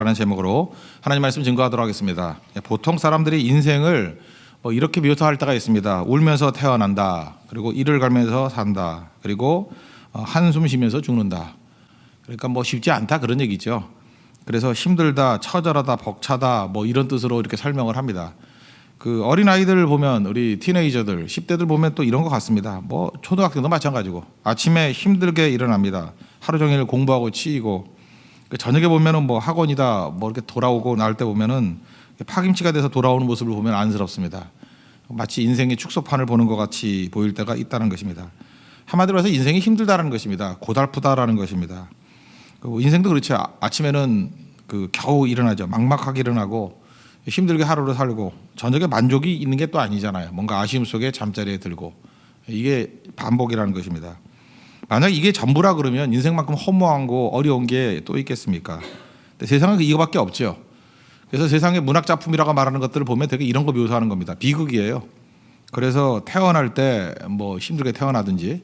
라는 제목으로 하나님 말씀 증거하도록 하겠습니다. 보통 사람들이 인생을 이렇게 묘사할 때가 있습니다. 울면서 태어난다. 그리고 이를 갈면서 산다. 그리고 한숨 쉬면서 죽는다. 그러니까 쉽지 않다 그런 얘기죠. 그래서 힘들다, 처절하다, 벅차다 이런 뜻으로 이렇게 설명을 합니다. 그 어린 아이들 보면 우리 티네이저들, 10대들 보면 또 이런 것 같습니다. 초등학생도 마찬가지고 아침에 힘들게 일어납니다. 하루 종일 공부하고 치이고 저녁에 보면은 학원이다 이렇게 돌아오고 날 때 보면은 파김치가 돼서 돌아오는 모습을 보면 안쓰럽습니다. 마치 인생의 축소판을 보는 것 같이 보일 때가 있다는 것입니다. 한마디로 해서 인생이 힘들다는 것입니다. 고달프다라는 것입니다. 인생도 그렇죠. 아침에는 겨우 일어나죠. 막막하게 일어나고 힘들게 하루를 살고 저녁에 만족이 있는 게 또 아니잖아요. 뭔가 아쉬움 속에 잠자리에 들고 이게 반복이라는 것입니다. 만약 이게 전부라 그러면 인생만큼 허무한 거 어려운 게 또 있겠습니까? 근데 세상은 이거밖에 없죠. 그래서 세상의 문학 작품이라고 말하는 것들을 보면 되게 이런 거 묘사하는 겁니다. 비극이에요. 그래서 태어날 때 힘들게 태어나든지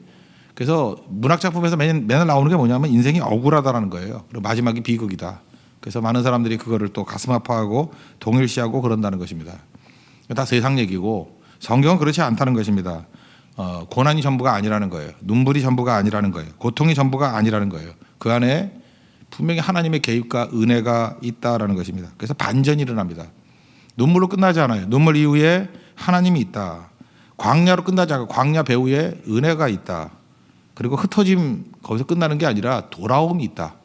그래서 문학 작품에서 맨날 나오는 게 뭐냐면 인생이 억울하다라는 거예요. 그리고 마지막이 비극이다. 그래서 많은 사람들이 그거를 또 가슴 아파하고 동일시하고 그런다는 것입니다. 다 세상 얘기고 성경은 그렇지 않다는 것입니다. 고난이 전부가 아니라는 거예요. 눈물이 전부가 아니라는 거예요. 고통이 전부가 아니라는 거예요. 그 안에 분명히 하나님의 개입과 은혜가 있다라는 것입니다. 그래서 반전이 일어납니다. 눈물로 끝나지 않아요. 눈물 이후에 하나님이 있다. 광야로 끝나지 않고 광야 배후에 은혜가 있다. 그리고 흩어짐 거기서 끝나는 게 아니라 돌아옴이 있다.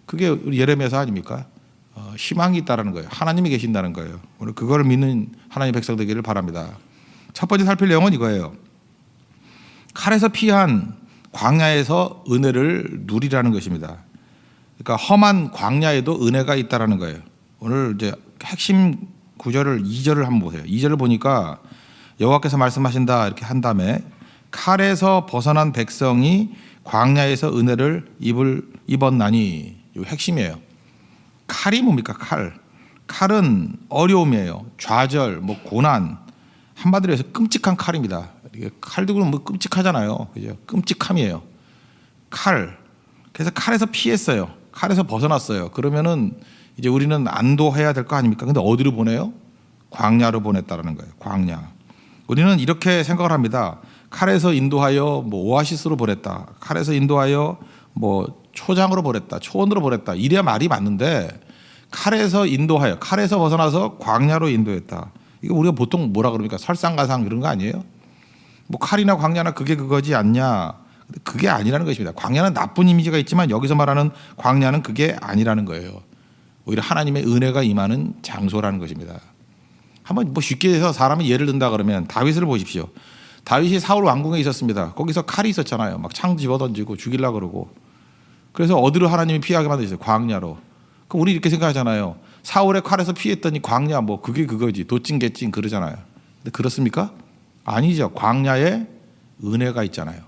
그게 우리 예레미야서 아닙니까? 희망이 있다라는 거예요. 하나님이 계신다는 거예요. 오늘 그걸 믿는 하나님의 백성 되기를 바랍니다. 첫 번째 살필 내용은 이거예요. 칼에서 피한 광야에서 은혜를 누리라는 것입니다. 그러니까 험한 광야에도 은혜가 있다라는 거예요. 오늘 이제 핵심 구절을 2절을 한번 보세요. 2절을 보니까 여호와께서 말씀하신다 이렇게 한 다음에 칼에서 벗어난 백성이 광야에서 은혜를 입었나니 이 핵심이에요. 칼이 뭡니까? 칼은 어려움이에요. 좌절, 고난, 한마디로 해서 끔찍한 칼입니다. 이게 칼 들고 끔찍하잖아요. 그죠? 끔찍함이에요. 칼. 그래서 칼에서 피했어요. 칼에서 벗어났어요. 그러면은 이제 우리는 안도해야 될 거 아닙니까? 근데 어디로 보내요? 광야로 보냈다라는 거예요. 광야. 우리는 이렇게 생각을 합니다. 칼에서 인도하여 오아시스로 보냈다. 칼에서 인도하여 초장으로 보냈다. 초원으로 보냈다. 이래야 말이 맞는데 칼에서 인도하여, 칼에서 벗어나서 광야로 인도했다. 이거 우리가 보통 뭐라 그럽니까? 설상가상 이런 거 아니에요? 칼이나 광야나 그게 그거지 않냐? 그게 아니라는 것입니다. 광야는 나쁜 이미지가 있지만 여기서 말하는 광야는 그게 아니라는 거예요. 오히려 하나님의 은혜가 임하는 장소라는 것입니다. 한번 쉽게 해서 사람이 예를 든다 그러면 다윗을 보십시오. 다윗이 사울 왕궁에 있었습니다. 거기서 칼이 있었잖아요. 창 집어던지고 죽이려고 그러고. 그래서 어디로 하나님이 피하게 만드셨어요? 광야로. 그럼 우리 이렇게 생각하잖아요. 사울의 칼에서 피했더니 광야 그게 그거지. 도찐개찐 그러잖아요. 근데 그렇습니까? 아니죠. 광야에 은혜가 있잖아요.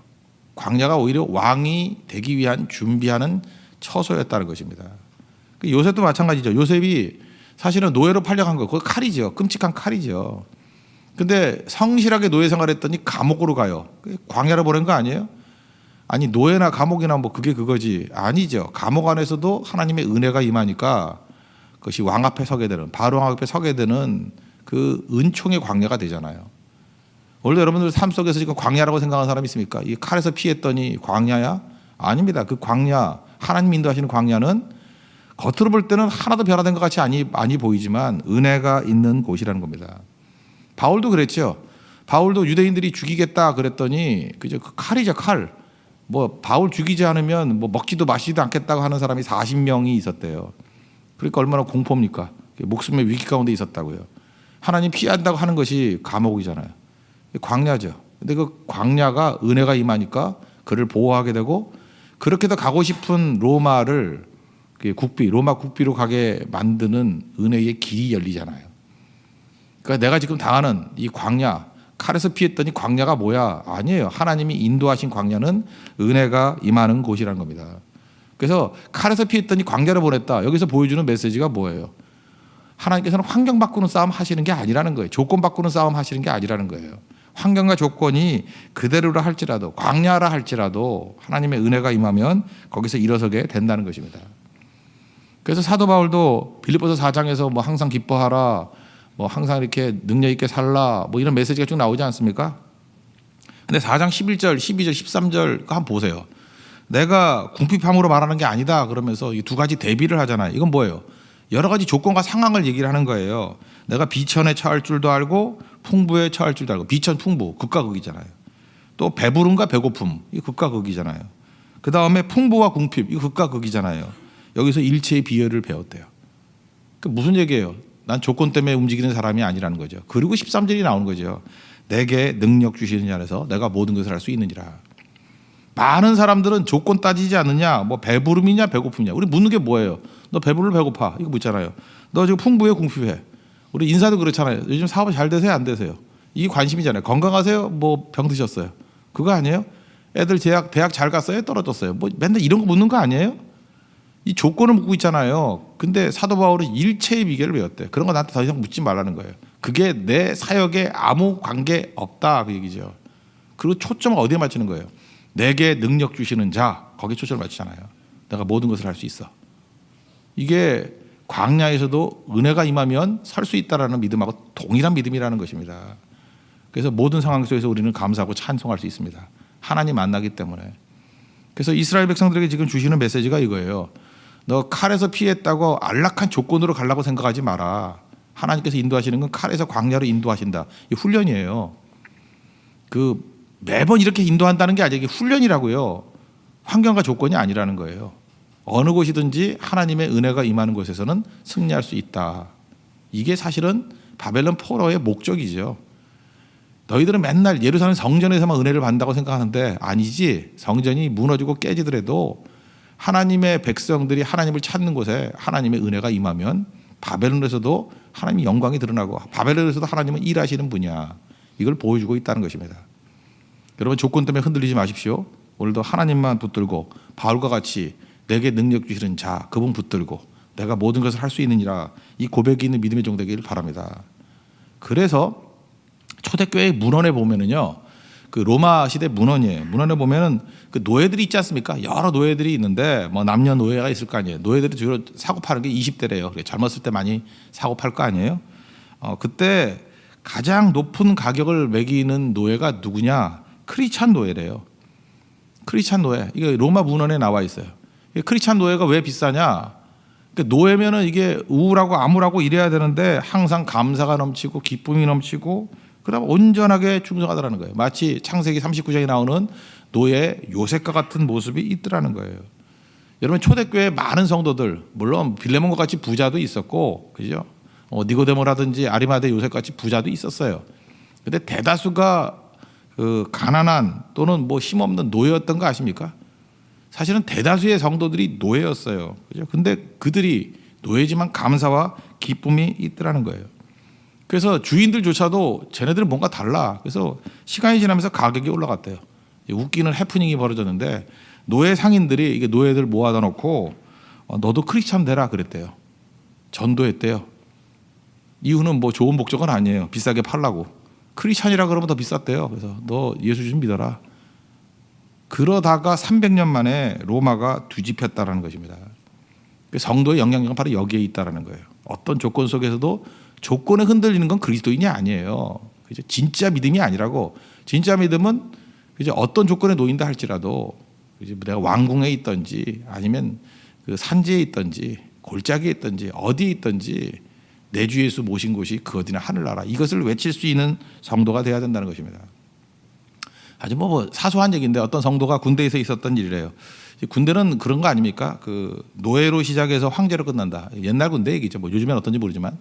광야가 오히려 왕이 되기 위한 준비하는 처소였다는 것입니다. 요셉도 마찬가지죠. 요셉이 사실은 노예로 팔려간 거, 그거 칼이죠. 끔찍한 칼이죠. 근데 성실하게 노예 생활했더니 감옥으로 가요. 광야로 보낸 거 아니에요? 아니 노예나 감옥이나 그게 그거지. 아니죠. 감옥 안에서도 하나님의 은혜가 임하니까 그것이 왕 앞에 서게 되는, 바로 왕 앞에 서게 되는 그 은총의 광야가 되잖아요. 원래 여러분들 삶 속에서 지금 광야라고 생각하는 사람이 있습니까? 이 칼에서 피했더니 광야야? 아닙니다. 그 광야, 하나님 인도하시는 광야는 겉으로 볼 때는 하나도 변화된 것 같이 많이 보이지만 은혜가 있는 곳이라는 겁니다. 바울도 그랬죠. 바울도 유대인들이 죽이겠다 그랬더니 그저 그 칼이죠, 칼. 바울 죽이지 않으면 먹지도 마시지도 않겠다고 하는 사람이 40명이 있었대요. 그러니까 얼마나 공포입니까? 목숨의 위기 가운데 있었다고요. 하나님 피한다고 하는 것이 감옥이잖아요. 광야죠. 근데 그 광야가 은혜가 임하니까 그를 보호하게 되고 그렇게도 가고 싶은 로마를 로마 국비로 가게 만드는 은혜의 길이 열리잖아요. 그러니까 내가 지금 당하는 이 광야, 칼에서 피했더니 광야가 뭐야? 아니에요. 하나님이 인도하신 광야는 은혜가 임하는 곳이라는 겁니다. 그래서 칼에서 피했더니 광야로 보냈다. 여기서 보여주는 메시지가 뭐예요? 하나님께서는 환경 바꾸는 싸움 하시는 게 아니라는 거예요. 조건 바꾸는 싸움 하시는 게 아니라는 거예요. 환경과 조건이 그대로라 할지라도 광야라 할지라도 하나님의 은혜가 임하면 거기서 일어서게 된다는 것입니다. 그래서 사도 바울도 빌립보서 4장에서 뭐 항상 기뻐하라, 뭐 항상 이렇게 능력 있게 살라, 뭐 이런 메시지가 쭉 나오지 않습니까? 근데 4장 11절, 12절, 13절 한번 보세요. 내가 궁핍함으로 말하는 게 아니다 그러면서 이 두 가지 대비를 하잖아요. 이건 뭐예요? 여러 가지 조건과 상황을 얘기를 하는 거예요. 내가 비천에 처할 줄도 알고 풍부에 처할 줄도 알고. 비천, 풍부, 극과 극이잖아요. 또 배부름과 배고픔, 이 극과 극이잖아요. 그 다음에 풍부와 궁핍, 이 극과 극이잖아요. 여기서 일체의 비열을 배웠대요. 그 무슨 얘기예요? 난 조건 때문에 움직이는 사람이 아니라는 거죠. 그리고 13절이 나오는 거죠. 내게 능력 주시는 자 안에서 내가 모든 것을 할 수 있느니라. 많은 사람들은 조건 따지지 않느냐, 뭐 배부름이냐 배고픔이냐. 우리 묻는 게 뭐예요? 너 배부르 배고파? 이거 묻잖아요. 너 지금 풍부해 궁핍해? 우리 인사도 그렇잖아요. 요즘 사업 잘 되세요 안 되세요? 이게 관심이잖아요. 건강하세요? 뭐 병 드셨어요? 그거 아니에요? 애들 대학 잘 갔어요? 떨어졌어요? 뭐 맨날 이런 거 묻는 거 아니에요? 이 조건을 묻고 있잖아요. 근데 사도 바울은 일체의 비결을 배웠대. 그런 거 나한테 더 이상 묻지 말라는 거예요. 그게 내 사역에 아무 관계 없다 그 얘기죠. 그리고 초점을 어디에 맞추는 거예요? 내게 능력 주시는 자, 거기에 초점을 맞추잖아요. 내가 모든 것을 할 수 있어. 이게 광야에서도 은혜가 임하면 설 수 있다라는 믿음하고 동일한 믿음이라는 것입니다. 그래서 모든 상황 속에서 우리는 감사하고 찬송할 수 있습니다. 하나님 만나기 때문에. 그래서 이스라엘 백성들에게 지금 주시는 메시지가 이거예요. 너 칼에서 피했다고 안락한 조건으로 가려고 생각하지 마라. 하나님께서 인도하시는 건 칼에서 광야로 인도하신다. 이 훈련이에요. 그 매번 이렇게 인도한다는 게 아니라 이게 훈련이라고요. 환경과 조건이 아니라는 거예요. 어느 곳이든지 하나님의 은혜가 임하는 곳에서는 승리할 수 있다. 이게 사실은 바벨론 포로의 목적이죠. 너희들은 맨날 예루살렘 성전에서만 은혜를 받는다고 생각하는데 아니지. 성전이 무너지고 깨지더라도 하나님의 백성들이 하나님을 찾는 곳에 하나님의 은혜가 임하면 바벨론에서도 하나님의 영광이 드러나고 바벨론에서도 하나님은 일하시는 분이야. 이걸 보여주고 있다는 것입니다. 여러분 조건 때문에 흔들리지 마십시오. 오늘도 하나님만 붙들고 바울과 같이 내게 능력 주시는 자 그분 붙들고 내가 모든 것을 할 수 있느니라 이 고백이 있는 믿음의 종 되기를 바랍니다. 그래서 초대교회 문헌에 보면은요, 그 로마 시대 문헌이에요. 문헌에 보면은 그 노예들이 있지 않습니까? 여러 노예들이 있는데 뭐 남녀 노예가 있을 거 아니에요. 노예들이 주로 사고 파는 게 20대래요. 젊었을 때 많이 사고 팔 거 아니에요. 그때 가장 높은 가격을 매기는 노예가 누구냐? 크리스찬 노예래요. 크리스찬 노예. 이게 로마 문헌에 나와 있어요. 크리스찬 노예가 왜 비싸냐? 노예면은 이게 우울하고 암울하고 이래야 되는데 항상 감사가 넘치고 기쁨이 넘치고 그다음 온전하게 충성하더라는 거예요. 마치 창세기 39장에 나오는 노예 요셉과 같은 모습이 있더라는 거예요. 여러분 초대교회 많은 성도들 물론 빌레몬과 같이 부자도 있었고 그죠? 니고데모라든지 아리마대 요셉 같이 부자도 있었어요. 근데 대다수가 그 가난한 또는 뭐 힘없는 노예였던 거 아십니까? 사실은 대다수의 성도들이 노예였어요. 그죠? 근데 그들이 노예지만 감사와 기쁨이 있더라는 거예요. 그래서 주인들조차도 쟤네들은 뭔가 달라. 그래서 시간이 지나면서 가격이 올라갔대요. 웃기는 해프닝이 벌어졌는데 노예 상인들이 이게 노예들 모아다 놓고 너도 크리스찬 되라 그랬대요. 전도했대요. 이유는 뭐 좋은 목적은 아니에요. 비싸게 팔라고. 크리스찬이라 그러면 더 비쌌대요. 그래서 너 예수 좀 믿어라. 그러다가 300년 만에 로마가 뒤집혔다라는 것입니다. 성도의 영향력은 바로 여기에 있다라는 거예요. 어떤 조건 속에서도 조건에 흔들리는 건 그리스도인이 아니에요. 그죠? 진짜 믿음이 아니라고. 진짜 믿음은 그죠? 어떤 조건에 놓인다 할지라도 그죠? 내가 왕궁에 있든지 아니면 그 산지에 있든지 골짜기에 있든지 어디에 있든지 내 주 예수 모신 곳이 그 어디나 하늘나라 이것을 외칠 수 있는 성도가 되어야 된다는 것입니다. 아주 뭐 사소한 얘기인데 어떤 성도가 군대에서 있었던 일이래요. 군대는 그런 거 아닙니까? 그 노예로 시작해서 황제로 끝난다. 옛날 군대 얘기죠. 뭐 요즘엔 어떤지 모르지만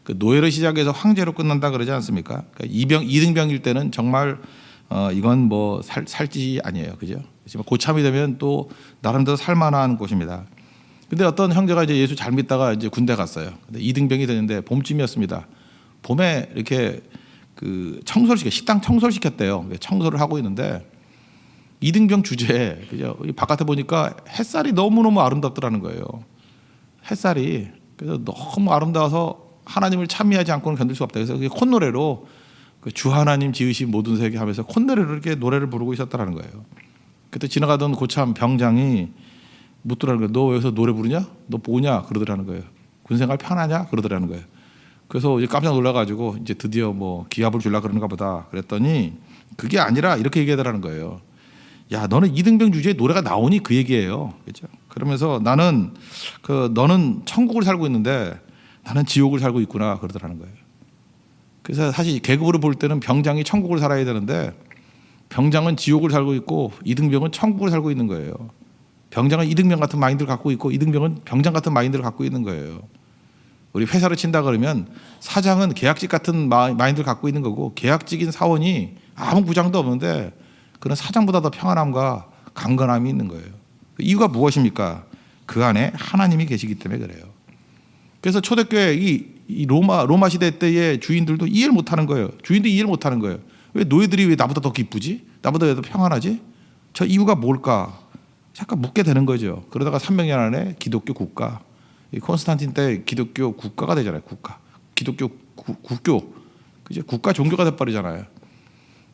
그 노예로 시작해서 황제로 끝난다 그러지 않습니까? 그러니까 이등병일 때는 정말 이건 뭐 살지 아니에요, 그죠? 하지만 고참이 되면 또 나름대로 살만한 곳입니다. 근데 어떤 형제가 이제 예수 잘 믿다가 이제 군대 갔어요. 근데 이등병이 되는데 봄쯤이었습니다. 봄에 이렇게 그 청소를 식당 청소를 시켰대요. 청소를 하고 있는데 이등병 주제에 그죠? 바깥에 보니까 햇살이 너무너무 아름답더라는 거예요. 햇살이 그래서 너무 아름다워서 하나님을 찬미하지 않고는 견딜 수 없다. 그래서 콧노래로 주 하나님 지으신 모든 세계 하면서 콧노래로 이렇게 노래를 부르고 있었다는 거예요. 그때 지나가던 고참 병장이 묻더라는 거예요. 너 여기서 노래 부르냐? 너 뭐냐? 그러더라는 거예요. 군생활 편하냐? 그러더라는 거예요. 그래서 이제 깜짝 놀라가지고 이제 드디어 뭐 기합을 주려 그러는가 보다. 그랬더니 그게 아니라 이렇게 얘기하더라는 거예요. 야, 너는 이등병 주제에 노래가 나오니 그 얘기예요. 그렇죠? 그러면서 나는 너는 천국을 살고 있는데 나는 지옥을 살고 있구나 그러더라는 거예요. 그래서 사실 계급으로 볼 때는 병장이 천국을 살아야 되는데 병장은 지옥을 살고 있고 이등병은 천국을 살고 있는 거예요. 병장은 이등병 같은 마인드를 갖고 있고 이등병은 병장 같은 마인드를 갖고 있는 거예요. 우리 회사를 친다 그러면 사장은 계약직 같은 마인드를 갖고 있는 거고 계약직인 사원이 아무 부장도 없는데 그런 사장보다 더 평안함과 강건함이 있는 거예요. 이유가 무엇입니까? 그 안에 하나님이 계시기 때문에 그래요. 그래서 초대교회 이 로마 시대 때의 주인들도 이해를 못하는 거예요. 주인도 이해를 못하는 거예요. 왜 너희들이 왜 나보다 더 기쁘지? 나보다 왜 더 평안하지? 저 이유가 뭘까? 잠깐 묻게 되는 거죠. 그러다가 300년 안에 기독교 국가, 콘스탄틴 때 기독교 국가가 되잖아요. 기독교 국교, 그죠? 국가 종교가 돼버리잖아요.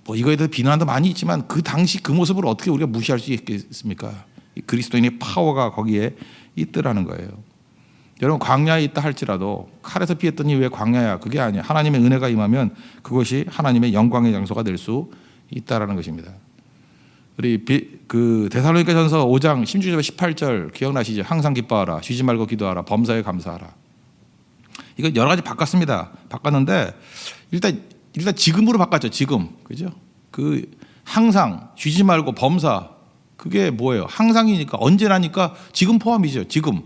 뭐 이거에 대해 비난도 많이 있지만 그 당시 그 모습을 어떻게 우리가 무시할 수 있겠습니까? 그리스도인의 파워가 거기에 있더라는 거예요. 여러분 광야에 있다 할지라도 칼에서 피했더니 왜 광야야? 그게 아니야. 하나님의 은혜가 임하면 그것이 하나님의 영광의 장소가 될 수 있다라는 것입니다. 우리 데살로니가전서 5장 16절 18절 기억나시죠? 항상 기뻐하라, 쉬지 말고 기도하라, 범사에 감사하라. 이거 여러 가지 바꿨습니다. 바꿨는데 일단 지금으로 바꿨죠. 지금, 그죠? 항상 쉬지 말고 범사, 그게 뭐예요? 항상이니까 언제라니까 지금 포함이죠. 지금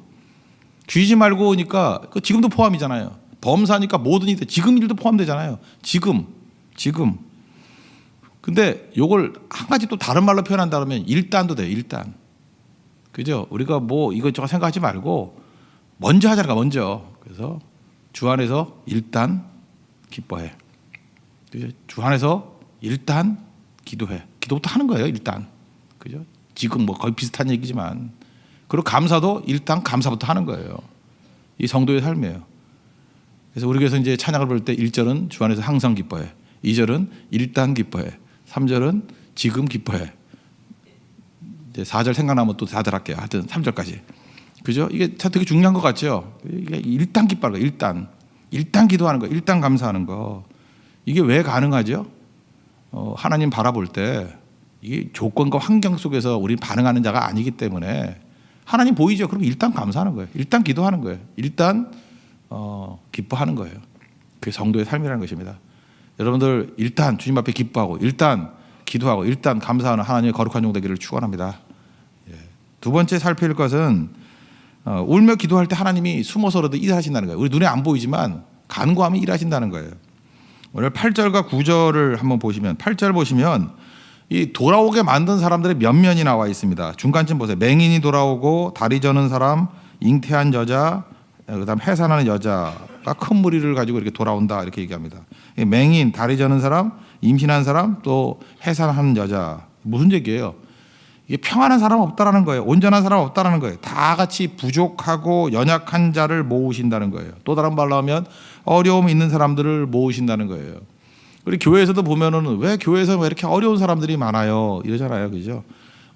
쉬지 말고니까 지금도 포함이잖아요. 범사니까 모든 일, 지금 일도 포함되잖아요. 지금. 근데 요걸 한 가지 또 다른 말로 표현한다면 일단도 돼요. 일단. 그죠? 우리가 뭐 이것저것 생각하지 말고 먼저 하자니까 먼저. 그래서 주 안에서 일단 기뻐해. 그죠? 주 안에서 일단 기도해. 기도부터 하는 거예요. 일단. 그죠? 지금 뭐 거의 비슷한 얘기지만. 그리고 감사도 일단 감사부터 하는 거예요. 이 성도의 삶이에요. 그래서 우리 교회에서 이제 찬양을 부를 때 1절은 주 안에서 항상 기뻐해. 2절은 일단 기뻐해. 3절은 지금 기뻐해. 이제 4절 생각나면 또 다들 할게요. 하여튼 3절까지. 그죠? 이게 되게 중요한 것 같죠? 이게 일단 기뻐하는 거, 일단 기도하는 거, 일단 감사하는 거. 이게 왜 가능하죠? 하나님 바라볼 때 이게 조건과 환경 속에서 우리는 반응하는 자가 아니기 때문에 하나님 보이죠? 그럼 일단 감사하는 거예요. 일단 기도하는 거예요. 일단 기뻐하는 거예요. 그게 성도의 삶이라는 것입니다. 여러분들 일단 주님 앞에 기뻐하고 일단 기도하고 일단 감사하는 하나님의 거룩한 종 되기를 축원합니다. 두 번째 살필 것은 울며 기도할 때 하나님이 숨어서라도 일하신다는 거예요. 우리 눈에 안 보이지만 간구하면 일하신다는 거예요. 오늘 8절과 9절을 한번 보시면 8절 보시면 이 돌아오게 만든 사람들의 면면이 나와 있습니다. 중간쯤 보세요. 맹인이 돌아오고 다리 저는 사람, 잉태한 여자, 그다음 해산하는 여자가 큰 무리를 가지고 이렇게 돌아온다 이렇게 얘기합니다. 맹인, 다리 저는 사람, 임신한 사람, 또 해산하는 여자. 무슨 얘기예요? 이게 평안한 사람 없다라는 거예요. 온전한 사람 없다라는 거예요. 다 같이 부족하고 연약한 자를 모으신다는 거예요. 또 다른 말로 하면 어려움 있는 사람들을 모으신다는 거예요. 우리 교회에서도 보면은 왜 교회에서 왜 이렇게 어려운 사람들이 많아요? 이러잖아요. 그죠?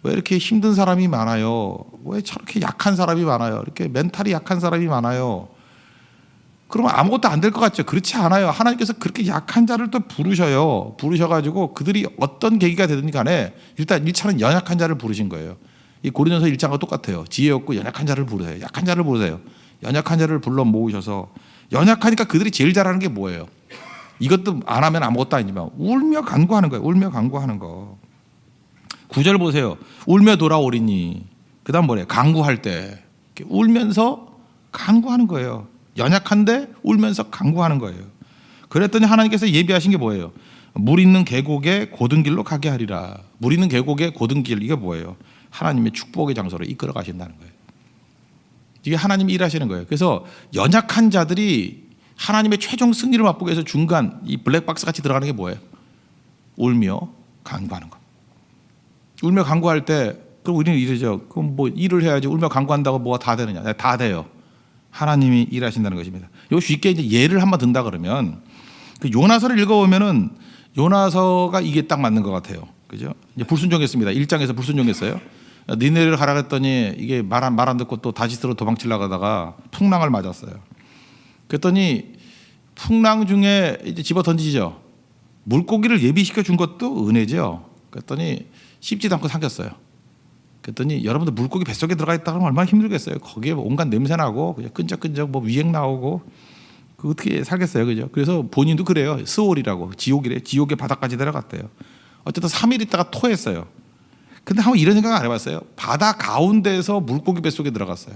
왜 이렇게 힘든 사람이 많아요? 왜 저렇게 약한 사람이 많아요? 이렇게 멘탈이 약한 사람이 많아요? 그러면 아무것도 안 될 것 같죠? 그렇지 않아요. 하나님께서 그렇게 약한 자를 또 부르셔요. 부르셔가지고 그들이 어떤 계기가 되든 간에 일단 1차는 연약한 자를 부르신 거예요. 이 고린도서 1장과 똑같아요. 지혜 없고 연약한 자를 부르세요. 약한 자를 부르세요. 연약한 자를 불러 모으셔서 연약하니까 그들이 제일 잘하는 게 뭐예요? 이것도 안 하면 아무것도 아니지만 울며 간구하는 거예요. 울며 간구하는 거. 9절 보세요. 울며 돌아오리니. 그 다음 뭐래요? 간구할 때 울면서 간구하는 거예요. 연약한데 울면서 간구하는 거예요. 그랬더니 하나님께서 예비하신 게 뭐예요? 물 있는 계곡에 고든 길로 가게 하리라. 물 있는 계곡에 고든 길, 이게 뭐예요? 하나님의 축복의 장소로 이끌어 가신다는 거예요. 이게 하나님이 일하시는 거예요. 그래서 연약한 자들이 하나님의 최종 승리를 맛보기 위해서 중간 이 블랙박스 같이 들어가는 게 뭐예요? 울며 간구하는 거. 울며 간구할 때 그럼 우리는 이러죠. 그럼 뭐 일을 해야지 울며 간구한다고 뭐가 다 되느냐? 다 돼요. 하나님이 일하신다는 것입니다. 이거 쉽게 이제 예를 한번 든다 그러면 그 요나서를 읽어보면은 요나서가 이게 딱 맞는 것 같아요. 그죠? 이제 불순종했습니다. 1장에서 불순종했어요. 니네를 가라 했더니 이게 말 안 듣고 또 다시스로 도망치려고 하다가 풍랑을 맞았어요. 그랬더니 풍랑 중에 이제 집어 던지죠. 물고기를 예비시켜 준 것도 은혜죠. 그랬더니 씹지도 않고 삼켰어요. 그랬더니 여러분들 물고기 뱃속에 들어가 있다 그러면 얼마나 힘들겠어요. 거기에 온갖 냄새 나고 그냥 끈적끈적 뭐 위액 나오고 그 어떻게 살겠어요, 그죠? 그래서 본인도 그래요. 스올이라고 지옥이래. 지옥의 바닥까지 내려갔대요. 어쨌든 3일 있다가 토했어요. 근데 한번 이런 생각 안 해봤어요. 바다 가운데에서 물고기 뱃속에 들어갔어요.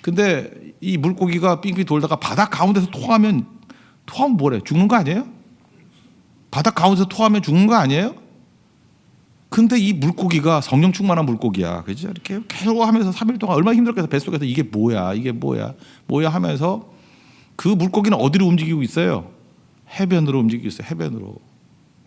근데 이 물고기가 삥삥 돌다가 바다 가운데서 토하면 뭐래? 죽는 거 아니에요? 바다 가운데서 토하면 죽는 거 아니에요? 근데 이 물고기가 성령 충만한 물고기야. 그죠? 이렇게 계속 하면서 3일 동안 얼마나 힘들겠어. 뱃속에서 이게 뭐야 하면서 그 물고기는 어디로 움직이고 있어요? 해변으로 움직이고 있어요.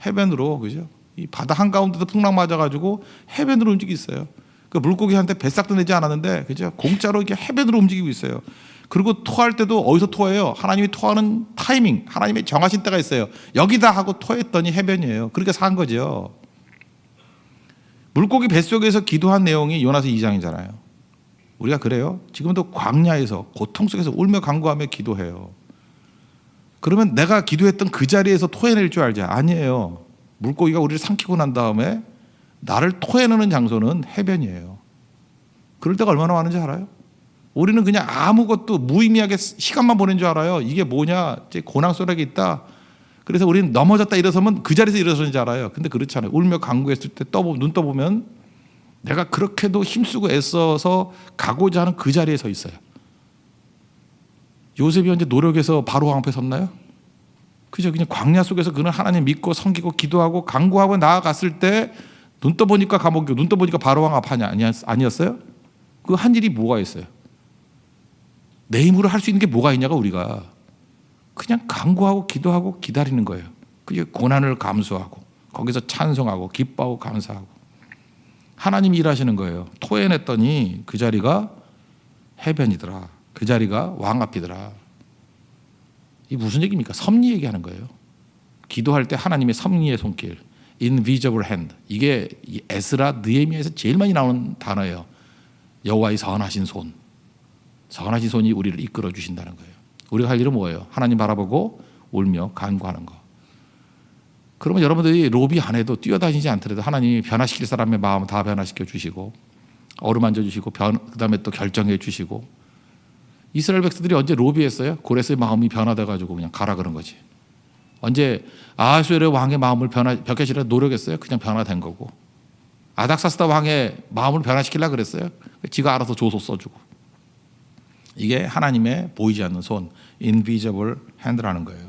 해변으로. 그죠? 이 바다 한가운데도 풍랑 맞아가지고 해변으로 움직이고 있어요. 그 물고기한테 뱃삭도 내지 않았는데, 그죠? 공짜로 이렇게 해변으로 움직이고 있어요. 그리고 토할 때도 어디서 토해요? 하나님이 토하는 타이밍, 하나님이 정하신 때가 있어요. 여기다 하고 토했더니 해변이에요. 그렇게 산 거죠. 물고기 뱃속에서 기도한 내용이 요나서 2장이잖아요. 우리가 그래요. 지금도 광야에서 고통 속에서 울며 간구하며 기도해요. 그러면 내가 기도했던 그 자리에서 토해낼 줄 알지? 아니에요. 물고기가 우리를 삼키고 난 다음에 나를 토해내는 장소는 해변이에요. 그럴 때가 얼마나 많은지 알아요? 우리는 그냥 아무것도 무의미하게 시간만 보낸 줄 알아요. 이게 뭐냐? 고난 속에 있다. 그래서 우리는 넘어졌다 일어서면 그 자리에서 일어서는 줄 알아요. 근데 그렇지 않아요. 울며 간구했을 때 눈 떠보면 내가 그렇게도 힘쓰고 애써서 가고자 하는 그 자리에 서 있어요. 요셉이 언제 노력해서 바로 앞에 섰나요? 그죠? 그냥 광야 속에서 그는 하나님 믿고 섬기고 기도하고 간구하고 나아갔을 때 눈 떠보니까 감옥이고 눈 떠보니까 바로 왕 앞 아니었어요? 그 한 일이 뭐가 있어요? 내 힘으로 할 수 있는 게 뭐가 있냐가 우리가 그냥 간구하고 기도하고 기다리는 거예요. 그게 고난을 감수하고 거기서 찬송하고 기뻐하고 감사하고 하나님이 일하시는 거예요. 토해냈더니 그 자리가 해변이더라. 그 자리가 왕 앞이더라. 이 무슨 얘기입니까? 섭리 얘기하는 거예요. 기도할 때 하나님의 섭리의 손길, invisible hand. 이게 에스라, 느헤미야에서 제일 많이 나오는 단어예요. 여호와의 선하신 손. 선하신 손이 우리를 이끌어 주신다는 거예요. 우리가 할 일은 뭐예요? 하나님 바라보고 울며 간구하는 거. 그러면 여러분들이 로비 안에도 뛰어다니지 않더라도 하나님이 변화시킬 사람의 마음 다 변화시켜 주시고 어루만져 주시고 그다음에 또 결정해 주시고 이스라엘 백성들이 언제 로비했어요? 고레스의 마음이 변화돼가지고 그냥 가라 그런 거지. 언제 아하수에르 왕의 마음을 벽해시려 노력했어요? 그냥 변화된 거고. 아닥사스다 왕의 마음을 변화시키려고 그랬어요? 지가 알아서 조소 써주고. 이게 하나님의 보이지 않는 손, invisible hand라는 거예요.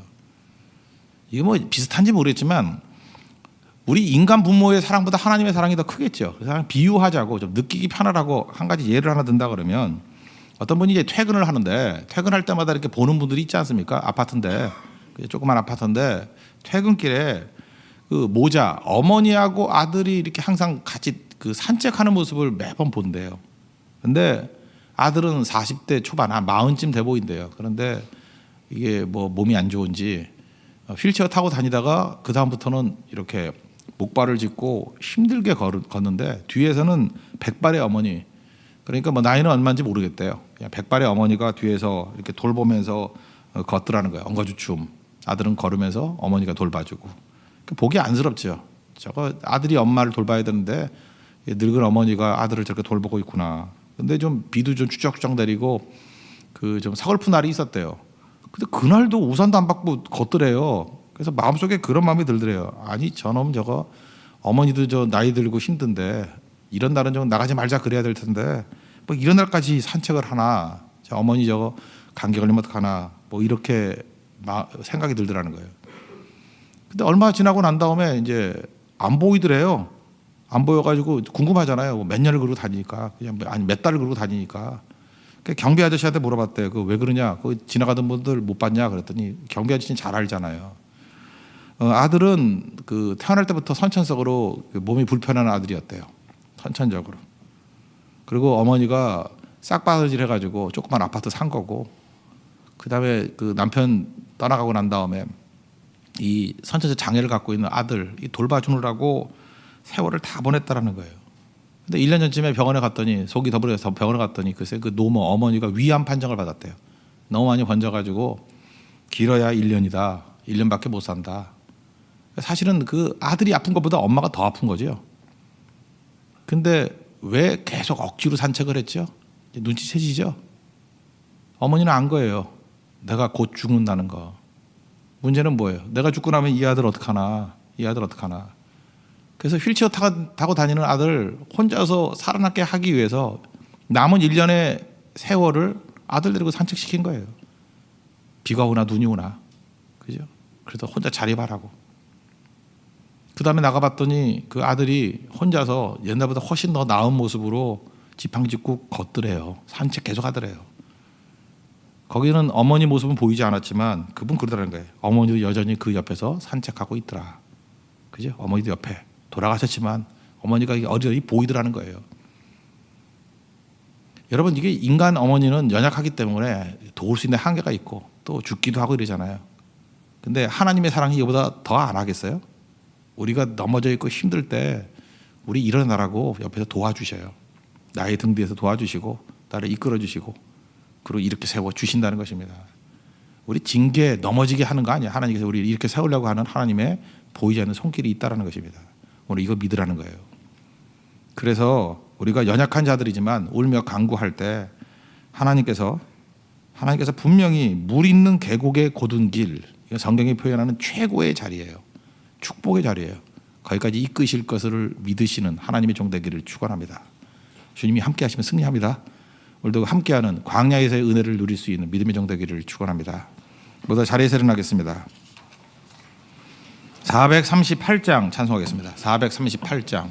이게 뭐 비슷한지 모르겠지만 우리 인간 부모의 사랑보다 하나님의 사랑이 더 크겠죠. 그래서 비유하자고 좀 느끼기 편하라고 한 가지 예를 하나 든다 그러면 어떤 분이 이제 퇴근을 하는데 퇴근할 때마다 이렇게 보는 분들이 있지 않습니까? 아파트인데 조그만 아파트인데 퇴근길에 그 모자 어머니하고 아들이 이렇게 항상 같이 그 산책하는 모습을 매번 본대요. 근데 아들은 40대 초반 한 40쯤 돼 보인대요. 그런데 이게 뭐 몸이 안 좋은지 휠체어 타고 다니다가 그 다음부터는 이렇게 목발을 짚고 힘들게 걷는데 뒤에서는 백발의 어머니, 그러니까 뭐 나이는 얼마인지 모르겠대요. 그냥 백발의 어머니가 뒤에서 이렇게 돌보면서 걷더라는 거예요. 엉거주춤. 아들은 걸으면서 어머니가 돌봐주고. 보기 안쓰럽죠. 저거 아들이 엄마를 돌봐야 되는데 늙은 어머니가 아들을 저렇게 돌보고 있구나. 근데 좀 비도 좀 추적추적 내리고 그 좀 서글픈 날이 있었대요. 근데 그날도 우산도 안 받고 걷더래요. 그래서 마음속에 그런 마음이 들더래요. 아니 저놈 저거 어머니도 저 나이 들고 힘든데 이런 날은 좀 나가지 말자 그래야 될 텐데 뭐 이런 날까지 산책을 하나, 저 어머니 저거 감기 걸리면 어떡하나, 뭐 이렇게 생각이 들더라는 거예요. 근데 얼마 지나고 난 다음에 이제 안 보이더래요. 안 보여가지고 궁금하잖아요. 몇 년을 그러고 다니니까, 그냥 아니 몇 달을 그러고 다니니까. 경비 아저씨한테 물어봤대요. 그 왜 그러냐? 그 지나가던 분들 못 봤냐? 그랬더니 경비 아저씨는 잘 알잖아요. 아들은 그 태어날 때부터 선천적으로 몸이 불편한 아들이었대요. 선천적으로. 그리고 어머니가 싹바느질 해가지고 조그만 아파트 산 거고, 그 다음에 그 남편 떠나가고 난 다음에 이 선천적 장애를 갖고 있는 아들 이 돌봐주느라고 세월을 다 보냈다라는 거예요. 근데 1년 전쯤에 병원에 갔더니 속이 더부려서 병원에 갔더니 글쎄 그 노모 어머니가 위암 판정을 받았대요. 너무 많이 번져가지고 길어야 1년이다. 1년밖에 못 산다. 사실은 그 아들이 아픈 것보다 엄마가 더 아픈 거죠. 근데 왜 계속 억지로 산책을 했죠? 눈치채지죠? 어머니는 안 거예요. 내가 곧 죽는다는 거. 문제는 뭐예요? 내가 죽고 나면 이 아들 어떡하나? 이 아들 어떡하나? 그래서 휠체어 타고 다니는 아들 혼자서 살아남게 하기 위해서 남은 1년의 세월을 아들 데리고 산책시킨 거예요. 비가 오나 눈이 오나. 그죠? 그래서 혼자 자립하라고. 그 다음에 나가봤더니 그 아들이 혼자서 옛날보다 훨씬 더 나은 모습으로 지팡짓고 걷더래요. 산책 계속 하더래요. 거기는 어머니 모습은 보이지 않았지만 그분 그러더라는 거예요. 어머니도 여전히 그 옆에서 산책하고 있더라. 그죠? 어머니도 옆에 돌아가셨지만 어머니가 어디어디 보이더라는 거예요. 여러분 이게 인간 어머니는 연약하기 때문에 도울 수 있는 한계가 있고 또 죽기도 하고 이러잖아요. 근데 하나님의 사랑이 이보다 더 안 하겠어요? 우리가 넘어져 있고 힘들 때 우리 일어나라고 옆에서 도와주셔요. 나의 등 뒤에서 도와주시고 나를 이끌어 주시고 그리고 이렇게 세워주신다는 것입니다. 우리 징계 넘어지게 하는 거 아니에요. 하나님께서 우리를 이렇게 세우려고 하는 하나님의 보이지 않는 손길이 있다는 것입니다. 오늘 이거 믿으라는 거예요. 그래서 우리가 연약한 자들이지만 울며 간구할 때 하나님께서 분명히 물 있는 계곡의 곧은 길, 이거 성경이 표현하는 최고의 자리예요. 축복의 자리예요. 거기까지 이끄실 것을 믿으시는 하나님의 종 되기를 축원합니다. 주님이 함께 하시면 승리합니다. 오늘도 함께하는 광야에서의 은혜를 누릴 수 있는 믿음의 종 되기를 축원합니다. 모두 자리에서 일어나겠습니다. 438장 찬송하겠습니다. 438장.